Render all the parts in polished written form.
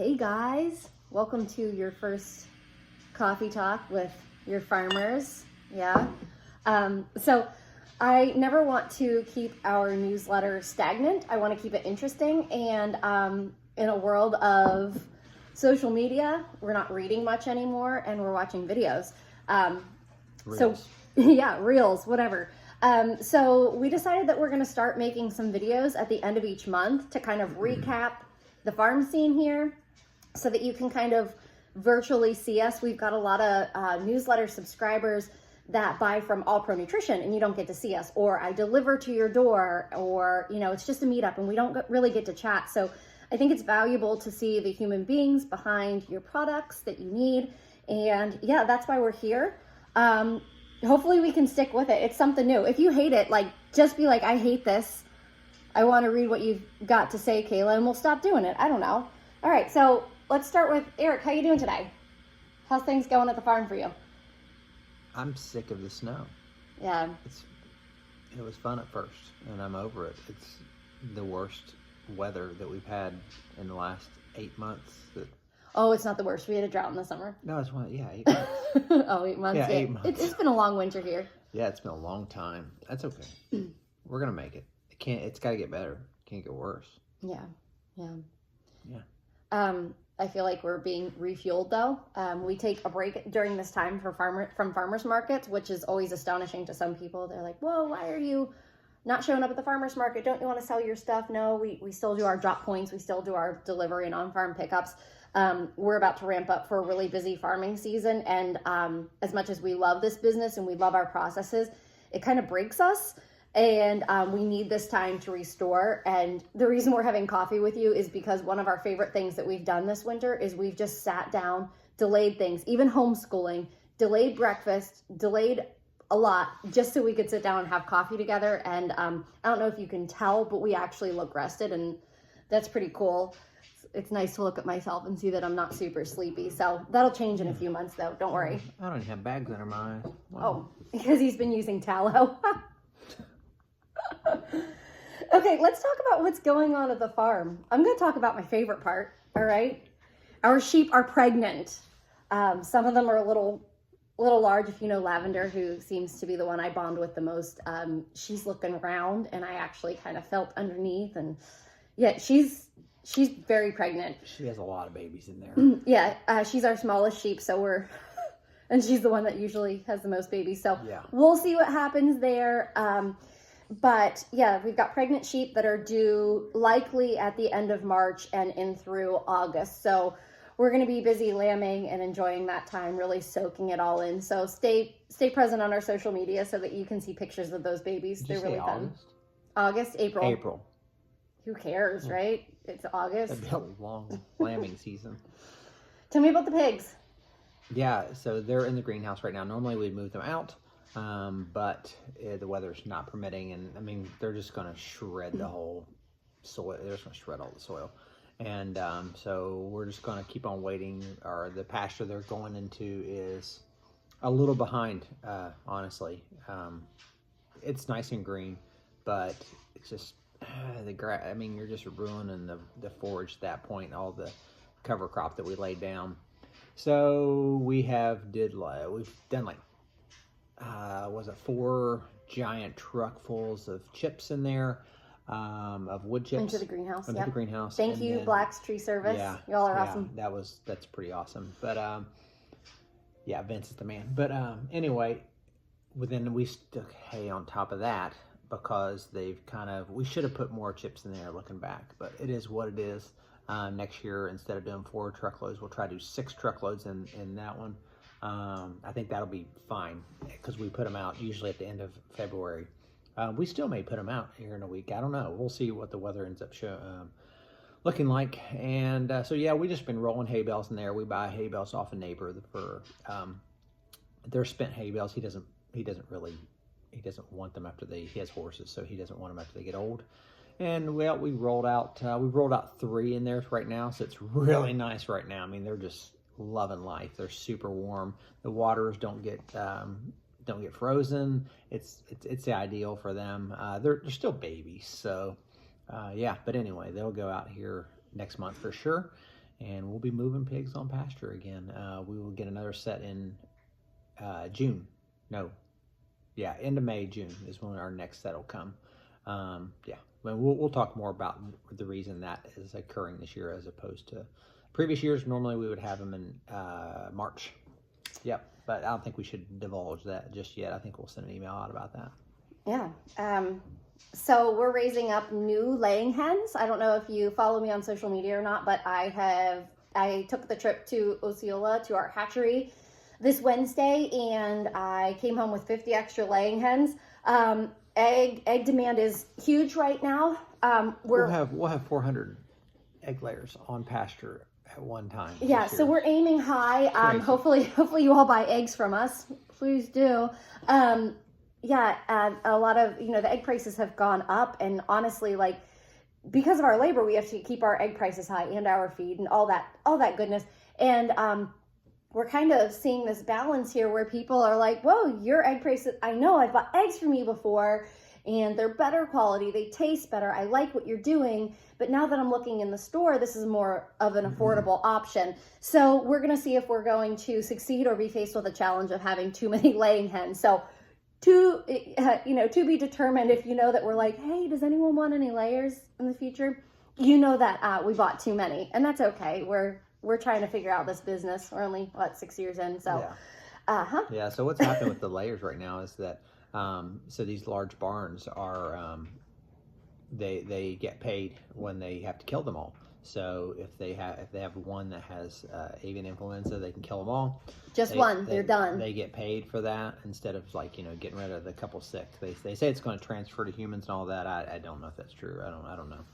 Hey guys, welcome to your first coffee talk with your farmers. Yeah. So I never want to keep our newsletter stagnant. I want to keep it interesting. And in a world of social media, we're not reading much anymore and we're watching videos. So yeah, reels, whatever. So we decided that we're going to start making some videos at the end of each month to kind of recap the farm scene here so that you can kind of virtually see us. We've got a lot of newsletter subscribers that buy from All Pro Nutrition and you don't get to see us, or I deliver to your door, or, you know, it's just a meetup and we don't really get to chat. So I think it's valuable to see the human beings behind your products that you need. And yeah, that's why we're here. Hopefully we can stick with it. It's something new. If you hate it, like, just be like, I hate this. I want to read what you've got to say, Kayla, and we'll stop doing it. I don't know. All right, so let's start with Eric. How you doing today? How's things going at the farm for you? I'm sick of the snow. Yeah. It was fun at first, and I'm over it. It's the worst weather that we've had in the last 8 months. Oh, it's not the worst. We had a drought in the summer. No, it's 8 months. Oh, 8 months. Yeah, 8 months. It's been a long winter here. Yeah, it's been a long time. That's okay. We're gonna make it. It's got to get better. It can't get worse. Yeah. Yeah. I feel like we're being refueled though. We take a break during this time from farmers markets, which is always astonishing to some people. They're like, "Whoa, why are you not showing up at the farmers market? Don't you want to sell your stuff?" No, we still do our drop points. We still do our delivery and on-farm pickups. We're about to ramp up for a really busy farming season. And as much as we love this business and we love our processes, it kind of breaks us. And we need this time to restore. And the reason we're having coffee with you is because one of our favorite things that we've done this winter is we've just sat down, delayed things, even homeschooling, delayed breakfast, delayed a lot just so we could sit down and have coffee together. And I don't know if you can tell, but we actually look rested, and that's pretty cool. It's nice to look at myself and see that I'm not super sleepy. So that'll change in a few months though. Don't worry. I don't even have bags under my eyes. Oh, Wow. because he's been using tallow. Okay, let's talk about what's going on at the farm. I'm going to talk about my favorite part, all right? Our sheep are pregnant. Some of them are a little large. If you know Lavender, who seems to be the one I bond with the most, she's looking round, and I actually kind of felt underneath. And yeah, she's very pregnant. She has a lot of babies in there. Yeah, she's our smallest sheep, so and she's the one that usually has the most babies. So yeah, we'll see what happens there. But yeah, we've got pregnant sheep that are due likely at the end of March and in through August. So we're going to be busy lambing and enjoying that time, really soaking it all in. So stay present on our social media so that you can see pictures of those babies. They're really fun. August, April. Who cares, right? It's August. It'll be a long lambing season. Tell me about the pigs. Yeah, so they're in the greenhouse right now. Normally we'd move them out. But the weather's not permitting, and I mean, they're just going to shred the whole soil. They're just going to shred all the soil. And so we're just going to keep on waiting. Or the pasture they're going into is a little behind, honestly. It's nice and green, but it's just the grass. I mean, you're just ruining the forage at that point, all the cover crop that we laid down. So we've done like, was it 4 giant truckfuls of chips in there, of wood chips into the greenhouse. Into the greenhouse. Thank you, Black's Tree Service. Yeah, y'all are awesome. That's pretty awesome. But yeah, Vince is the man. But anyway, then we stuck hay on top of that because we should have put more chips in there looking back, but it is what it is. Next year, instead of doing 4 truckloads, we'll try to do 6 truckloads in that one. I think that'll be fine because we put them out usually at the end of February. We still may put them out here in a week. I don't know. We'll see what the weather ends up looking like. And so yeah, we just been rolling hay bales in there. We buy hay bales off a neighbor for they're spent hay bales. He doesn't want them after he has horses, so he doesn't want them after they get old. And well, we've rolled out 3 in there right now, so it's really nice right now. I mean, they're just loving life. They're super warm. The waters don't get frozen. It's the ideal for them. They're still babies, so yeah. But anyway, they'll go out here next month for sure. and we'll be moving pigs on pasture again. We will get another set in June. No, yeah, end of May, June is when our next set will come. Yeah, but we'll talk more about the reason that is occurring this year as opposed to previous years. Normally we would have them in March. Yep, but I don't think we should divulge that just yet. I think we'll send an email out about that. Yeah. So we're raising up new laying hens. I don't know if you follow me on social media or not, but I took the trip to Osceola to our hatchery this Wednesday, and I came home with 50 extra laying hens. Egg demand is huge right now. We'll have 400 egg layers on pasture at one time. Yeah, so we're aiming high. Hopefully you all buy eggs from us. Please do. A lot of, the egg prices have gone up, and honestly, like, because of our labor, we have to keep our egg prices high and our feed and all that goodness. And we're kind of seeing this balance here where people are like, whoa, your egg prices, I know I've bought eggs from you before and they're better quality, they taste better, I like what you're doing, but now that I'm looking in the store, this is more of an affordable option. So we're going to see if we're going to succeed or be faced with a challenge of having too many laying hens. So to be determined. If you know that we're like, hey, does anyone want any layers in the future? You know that we bought too many, and that's okay. We're trying to figure out this business. We're only 6 years in, so yeah. So what's happening with the layers right now is that so these large barns are they get paid when they have to kill them all. So if they have one that has avian influenza, they can kill them all. They're done. They get paid for that instead of getting rid of the couple sick. They say it's going to transfer to humans and all that. I don't know if that's true. I don't know.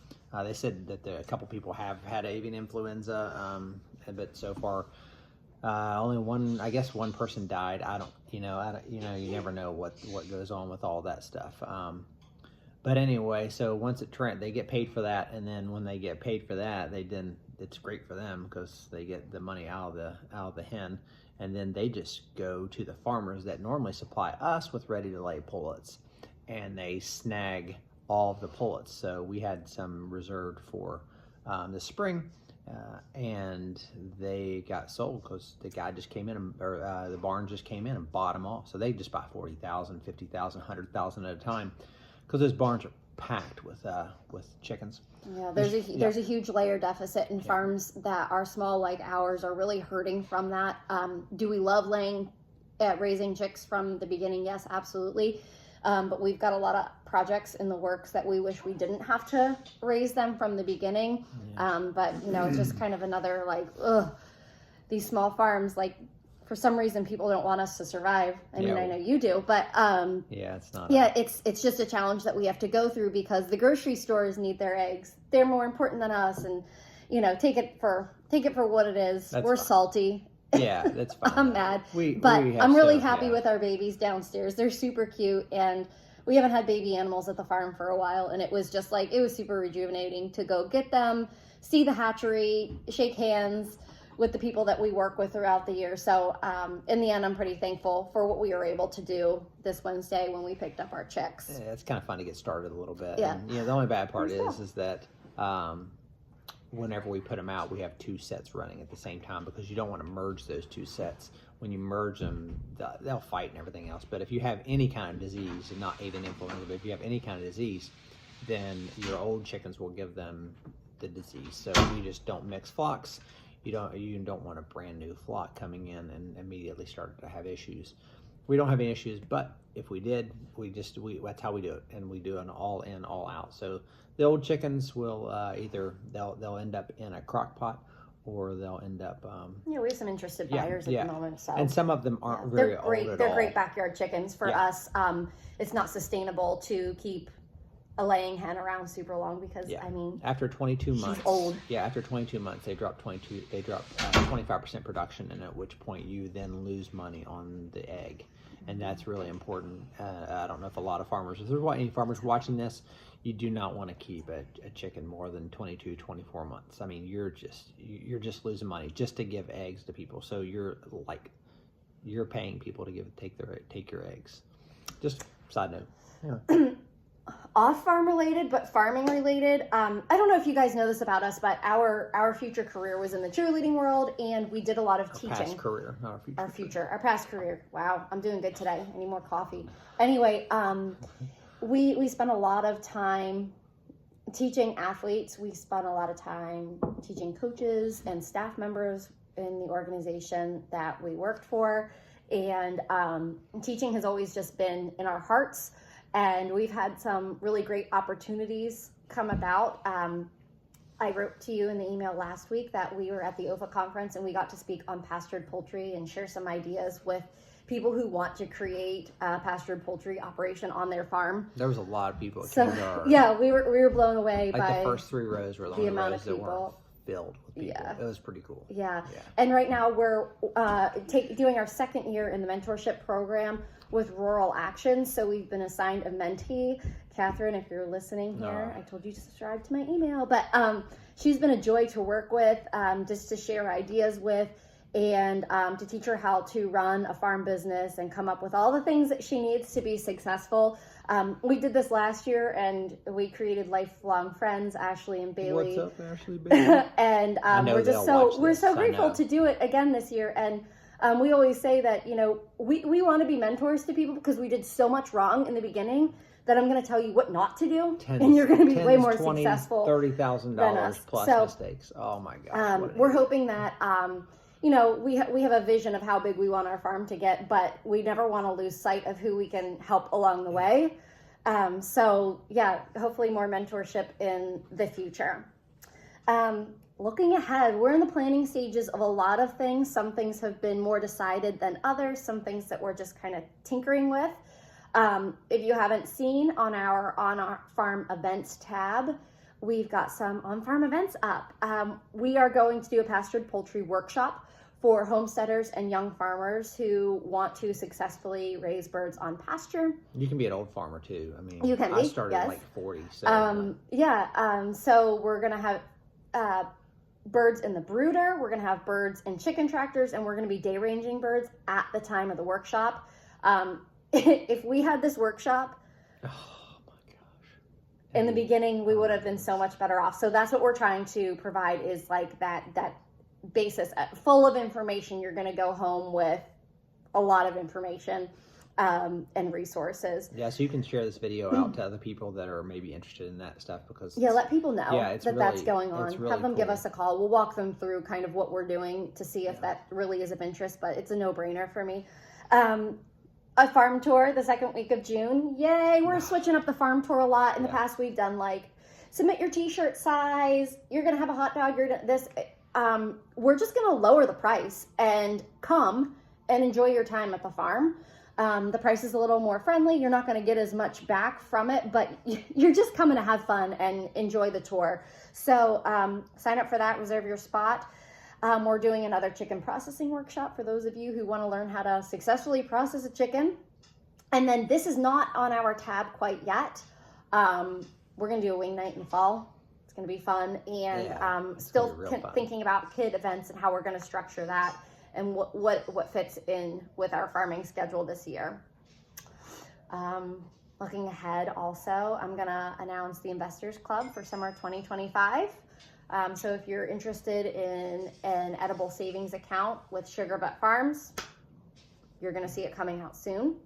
They said that a couple people have had avian influenza, but so far only one person died. You never know what goes on with all that stuff. But anyway, so once they get paid for that, and then when they get paid for that, it's great for them because they get the money out of the hen, and then they just go to the farmers that normally supply us with ready to lay pullets, and they snag all of the pullets. So we had some reserved for the spring, and they got sold because the guy just came in, or the barn just came in and bought them all. So they just buy 40,000, 50,000, 100,000 at a time. Because those barns are packed with chickens. Yeah, there's a huge layer deficit, and farms that are small like ours are really hurting from that. Do we love raising chicks from the beginning? Yes, absolutely. But we've got a lot of projects in the works that we wish we didn't have to raise them from the beginning. Yeah. But it's just kind of another these small farms, for some reason people don't want us to survive. I mean, I know you do, but it's not. Yeah, it's just a challenge that we have to go through because the grocery stores need their eggs. They're more important than us, and take it for what it is. We're fine. Salty. Yeah, that's fine. I'm mad, but I'm really happy with our babies downstairs. They're super cute, and we haven't had baby animals at the farm for a while, and it was just it was super rejuvenating to go get them, see the hatchery, shake hands with the people that we work with throughout the year. So in the end, I'm pretty thankful for what we were able to do this Wednesday when we picked up our chicks. Yeah, it's kind of fun to get started a little bit. Yeah. And, the only bad part is that whenever we put them out, we have two sets running at the same time because you don't want to merge those two sets. When you merge them, they'll fight and everything else. But if you have any kind of disease, and not avian influenza, but if you have any kind of disease, then your old chickens will give them the disease. So you just don't mix flocks. You don't want a brand new flock coming in and immediately start to have issues. We don't have any issues, but if we did, that's how we do it, and we do an all in, all out. So the old chickens will either they'll end up in a crock pot, or they'll end up. We have some interested buyers at the moment. So. And some of them aren't very old at all. They're great backyard chickens for us. It's not sustainable to keep a laying hen around super long because after 22 months, she's old. Yeah, after 22 months, they drop 25% production, and at which point you then lose money on the egg, and that's really important. I don't know if a lot of farmers, if there's any farmers watching this, you do not want to keep a chicken more than 22, 24 months. I mean, you're just losing money just to give eggs to people. So you're paying people to take your eggs. Just side note. Yeah. off-farm related, but farming related. I don't know if you guys know this about us, but our future career was in the cheerleading world, and we did a lot of teaching. Past career, not our future. Our past career. Wow, I'm doing good today. I need more coffee. Anyway, we spent a lot of time teaching athletes. We spent a lot of time teaching coaches and staff members in the organization that we worked for, and teaching has always just been in our hearts. And we've had some really great opportunities come about. I wrote to you in the email last week that we were at the OFA conference and we got to speak on pastured poultry and share some ideas with people who want to create a pastured poultry operation on their farm. There was a lot of people. Yeah, we were blown away by the first 3 rows were the amount rows of people that weren't filled with people. Yeah. It was pretty cool. Yeah. And right now we're doing our second year in the mentorship program with Rural Action. So we've been assigned a mentee. Catherine, if you're listening here, I told you to subscribe to my email, but she's been a joy to work with, just to share ideas with, and to teach her how to run a farm business and come up with all the things that she needs to be successful. We did this last year, and we created lifelong friends, Ashley and Bailey. What's up, Ashley, Bailey? And we're so grateful to do it again this year. And we always say that, we want to be mentors to people because we did so much wrong in the beginning that I'm going to tell you what not to do, and you're going to be way more successful. $30,000 plus mistakes. Oh my gosh! We're hoping that we have a vision of how big we want our farm to get, but we never want to lose sight of who we can help along the way. Hopefully more mentorship in the future. Looking ahead, we're in the planning stages of a lot of things. Some things have been more decided than others, some things that we're just kind of tinkering with. If you haven't seen on our farm events tab, we've got some on-farm events up. We are going to do a pastured poultry workshop for homesteaders and young farmers who want to successfully raise birds on pasture. You can be an old farmer too. I mean, you can be, I started at like 40. So so we're going to have birds in the brooder, we're going to have birds in chicken tractors, and we're going to be day ranging birds at the time of the workshop. If we had this workshop in the beginning, we would have been so much better off. So that's what we're trying to provide, is like that basis full of information. You're going to go home with a lot of information and resources. Yeah, so you can share this video out to other people that are maybe interested in that stuff, because let people know that's going on. Really have them cool. Give us a call. We'll walk them through kind of what we're doing to see if that really is of interest, but it's a no-brainer for me. A farm tour the second week of June. Yay, we're switching up the farm tour a lot. In the past, we've done like submit your t-shirt size, you're gonna have a hot dog, we're just gonna lower the price and come and enjoy your time at the farm. The price is a little more friendly. You're not going to get as much back from it, but you're just coming to have fun and enjoy the tour. So sign up for that, reserve your spot. We're doing another chicken processing workshop for those of you who want to learn how to successfully process a chicken. And then this is not on our tab quite yet. We're going to do a wing night in the fall. It's going to be fun. And still thinking about kid events and how we're going to structure that, and what fits in with our farming schedule this year. Looking ahead also, I'm going to announce the Investors Club for summer 2025. So if you're interested in an edible savings account with Sugar Butte Farms, you're going to see it coming out soon.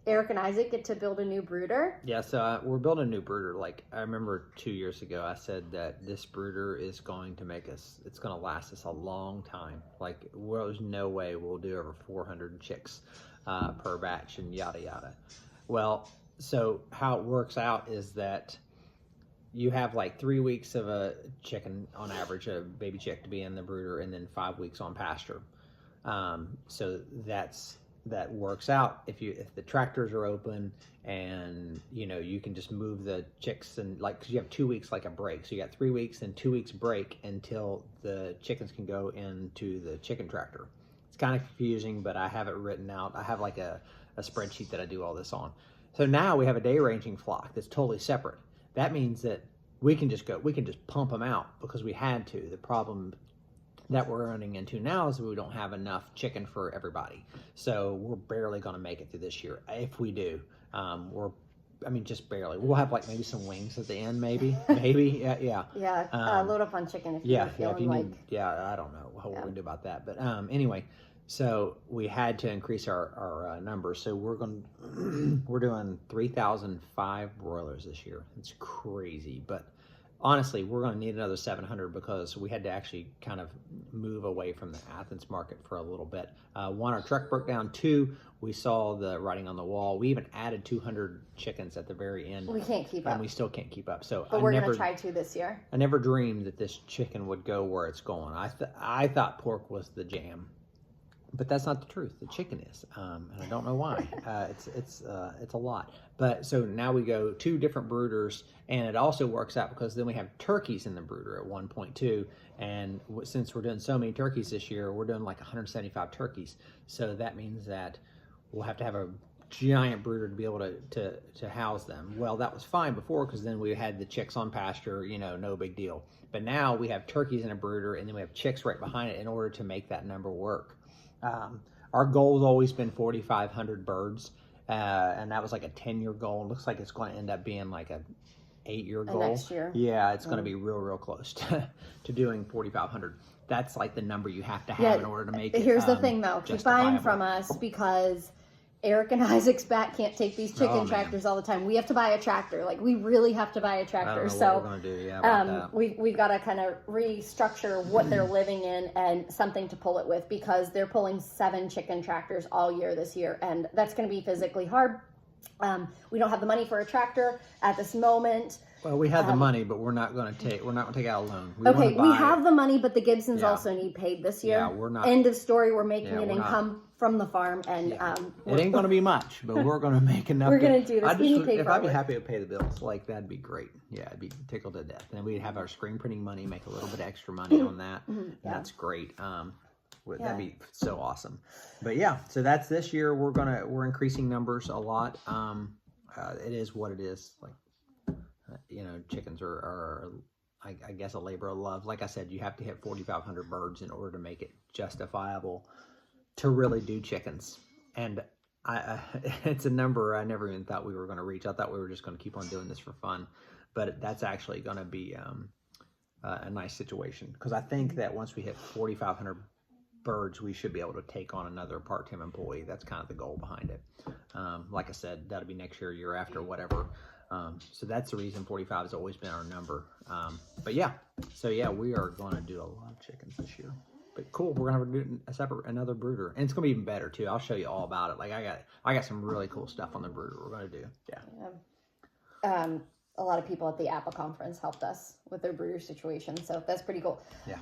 Eric and Isaac get to build a new brooder. Yeah, so we're building a new brooder. Like, I remember 2 years ago, I said that this brooder is going to it's going to last us a long time. Like, there's no way we'll do over 400 chicks per batch and yada yada. Well, so how it works out is that you have like 3 weeks of a chicken on average, a baby chick, to be in the brooder, and then 5 weeks on pasture. So that works out if the tractors are open, and you can just move the chicks, and cause you have 2 weeks like a break. So you got 3 weeks and 2 weeks break until the chickens can go into the chicken tractor. It's kind of confusing, but I have it written out. I have like a spreadsheet that I do all this on. So now we have a day ranging flock that's totally separate. That means that we can just pump them out because we had to. The problem that we're running into now is we don't have enough chicken for everybody. So we're barely going to make it through this year. If we do, we're I mean, just barely. We'll have like maybe some wings at the end, maybe. Yeah. Yeah, load up on chicken if you're Yeah, feeling if you like. need, I don't know what we're gonna do about that, but anyway, so we had to increase our numbers. So we're doing 3,005 broilers this year. It's crazy, but honestly, we're gonna need another 700 because we had to actually kind of move away from the Athens market for a little bit. One, our truck broke down. Two, we saw the writing on the wall. We even added 200 chickens at the very end. We can't keep up. And we still can't keep up. So But we're going to try to this year. I never dreamed that this chicken would go where it's going. I thought pork was the jam, but that's not the truth. The chicken is, and I don't know why. It's a lot. But so now we go 2 different brooders, and it also works out because then we have turkeys in the brooder at 1.2. And since we're doing so many turkeys this year, we're doing like 175 turkeys. So that means that we'll have to have a giant brooder to be able to house them. Well, that was fine before because then we had the chicks on pasture, no big deal. But now we have turkeys in a brooder, and then we have chicks right behind it in order to make that number work. Our goal has always been 4,500 birds, and that was like a 10-year goal. It looks like it's going to end up being like a 8-year goal. Next year. Yeah, it's going to be real close to doing 4,500. That's like the number you have to have in order to make it. Here's the thing, though. Keep buying from us because Eric and Isaac's back can't take these chicken tractors all the time. We have to buy a tractor. Like, we really have to buy a tractor. I don't know so what we're going to do. Yeah, about that. We've got to kind of restructure what they're living in and something to pull it with because they're pulling 7 chicken tractors all year this year, and that's going to be physically hard. We don't have the money for a tractor at this moment. Well, we have the money, but we're not going to take out a loan. We have the money, but the Gibsons also need paid this year. Yeah, we're not. End of story. We're making an income from the farm, and it ain't going to be much, but we're going to make enough. We're going to do this. If I'd be happy to pay the bills, like that'd be great. Yeah, I'd be tickled to death. And we'd have our screen printing money, make a little bit extra money on that. That's great. That'd be so awesome. But yeah, so that's this year. We're increasing numbers a lot. It is what it is. Like, chickens are I guess a labor of love. Like I said, you have to hit 4,500 birds in order to make it justifiable to really do chickens. And it's a number I never even thought we were going to reach. I thought we were just going to keep on doing this for fun. But that's actually going to be a nice situation because I think that once we hit 4,500 birds, we should be able to take on another part-time employee. That's kind of the goal behind it. Like I said, that'll be next year, year after, whatever. So that's the reason 45 has always been our number. But yeah, so yeah, we are going to do a lot of chickens this year. But cool, we're gonna have another brooder, and it's gonna be even better too. I'll show you all about it. Like I got some really cool stuff on the brooder we're gonna do. Yeah. A lot of people at the Apple conference helped us with their brooder situation, so that's pretty cool. Yeah.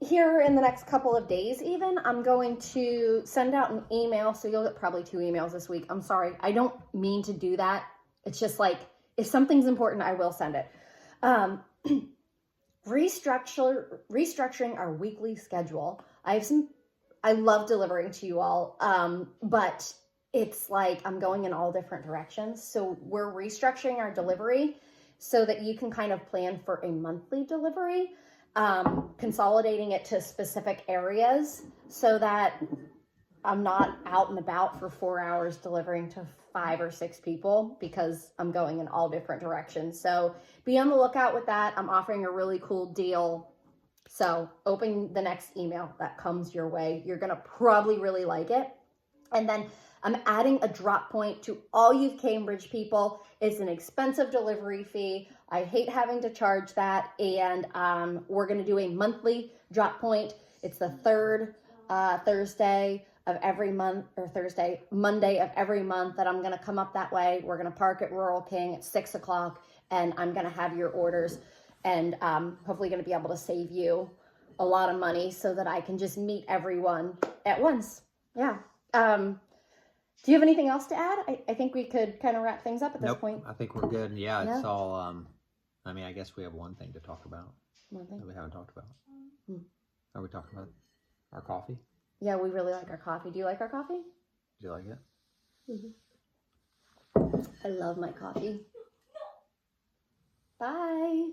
Here in the next couple of days, even, I'm going to send out an email. So you'll get probably 2 emails this week. I'm sorry. I don't mean to do that. It's just like, if something's important, I will send it. Restructuring our weekly schedule. I love delivering to you all. But it's like, I'm going in all different directions. So we're restructuring our delivery so that you can kind of plan for a monthly delivery. Consolidating it to specific areas so that I'm not out and about for 4 hours delivering to 5 or 6 people because I'm going in all different directions. So be on the lookout with that. I'm offering a really cool deal. So open the next email that comes your way. You're going to probably really like it. And then I'm adding a drop point to all you Cambridge people. It's an expensive delivery fee. I hate having to charge that. And we're going to do a monthly drop point. It's the third Thursday of every month, or Monday of every month that I'm going to come up that way. We're going to park at Rural King at 6 o'clock, and I'm going to have your orders, and hopefully going to be able to save you a lot of money so that I can just meet everyone at once. Yeah. Do you have anything else to add? I think we could kind of wrap things up at this point. I think we're good. Yeah, it's all, I guess we have one thing to talk about that we haven't talked about. Are we talking about our coffee? Yeah, we really like our coffee. Do you like our coffee? Do you like it? I love my coffee. Bye.